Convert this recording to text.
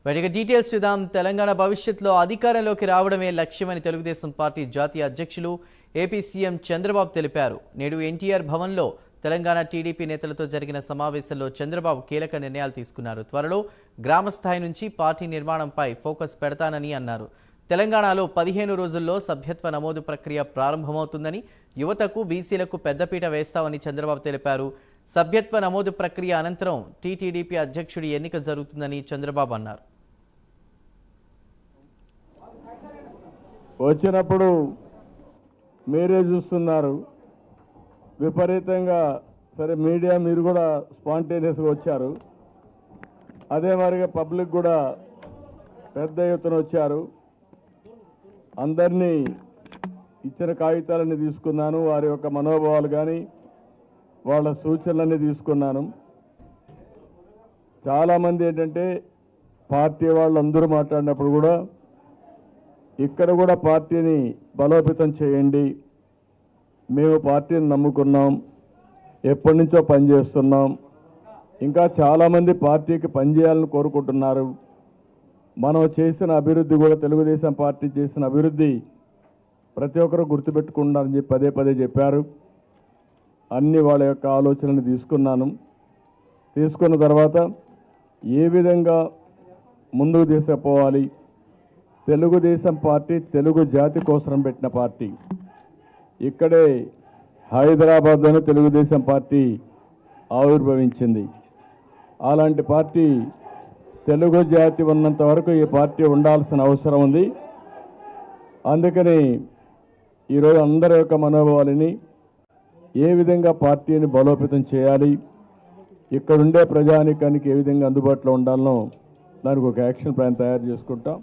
వాటికి డీటెయిల్స్ చూద్దాం. తెలంగాణ భవిష్యత్తులో అధికారంలోకి రావడమే లక్ష్యమని తెలుగుదేశం పార్టీ జాతీయ అధ్యక్షులు ఏపీ సీఎం చంద్రబాబు తెలిపారు. నేడు ఎన్టీఆర్ భవన్లో తెలంగాణ టీడీపీ నేతలతో జరిగిన సమావేశంలో చంద్రబాబు కీలక నిర్ణయాలు తీసుకున్నారు. త్వరలో గ్రామ స్థాయి నుంచి పార్టీ నిర్మాణంపై ఫోకస్ పెడతానని అన్నారు. తెలంగాణలో 15 రోజుల్లో సభ్యత్వ నమోదు ప్రక్రియ ప్రారంభమవుతుందని, యువతకు బీసీలకు పెద్దపీట వేస్తామని చంద్రబాబు తెలిపారు. సభ్యత్వ నమోదు ప్రక్రియ అనంతరం టీటీడీపీ అధ్యక్షుడి ఎన్నిక జరుగుతుందని చంద్రబాబు అన్నారు. వచ్చినప్పుడు మీరే చూస్తున్నారు, విపరీతంగా సరే మీడియా మీరు కూడా స్పాంటేనియస్గా వచ్చారు. అదే మరిగా పబ్లిక్ కూడా పెద్ద ఎత్తున వచ్చారు. అందరినీ ఇచ్చిన కాగితాలన్నీ తీసుకున్నాను, వారి యొక్క మనోభావాలు కానీ వాళ్ళ సూచనలన్నీ తీసుకున్నాను. చాలామంది ఏంటంటే పార్టీ వాళ్ళందరూ మాట్లాడినప్పుడు కూడా ఇక్కడ కూడా పార్టీని బలోపేతం చేయండి, మేము పార్టీని నమ్ముకున్నాం, ఎప్పటి నుంచో పనిచేస్తున్నాం, ఇంకా చాలామంది పార్టీకి పనిచేయాలని కోరుకుంటున్నారు, మనం చేసిన అభివృద్ధి కూడా తెలుగుదేశం పార్టీ చేసిన అభివృద్ధి ప్రతి ఒక్కరూ గుర్తుపెట్టుకుంటారని చెప్పి పదే పదే చెప్పారు. అన్ని వాళ్ళ యొక్క ఆలోచనలు తీసుకున్నాను. తీసుకున్న తర్వాత ఏ విధంగా ముందుకు తీసుకుపోవాలి, తెలుగుదేశం పార్టీ తెలుగు జాతి కోసం పెట్టిన పార్టీ. ఇక్కడే హైదరాబాద్లోనే తెలుగుదేశం పార్టీ ఆవిర్భవించింది. అలాంటి పార్టీ తెలుగు జాతి ఉన్నంత వరకు ఈ పార్టీ ఉండాల్సిన అవసరం ఉంది. అందుకని ఈరోజు అందరి యొక్క మనోభావాలని ఏ విధంగా పార్టీని బలోపేతం చేయాలి, ఇక్కడుండే ప్రజానీకానికి ఏ విధంగా అందుబాటులో ఉండాలనో దానికి ఒక యాక్షన్ ప్లాన్ తయారు చేసుకుంటాం.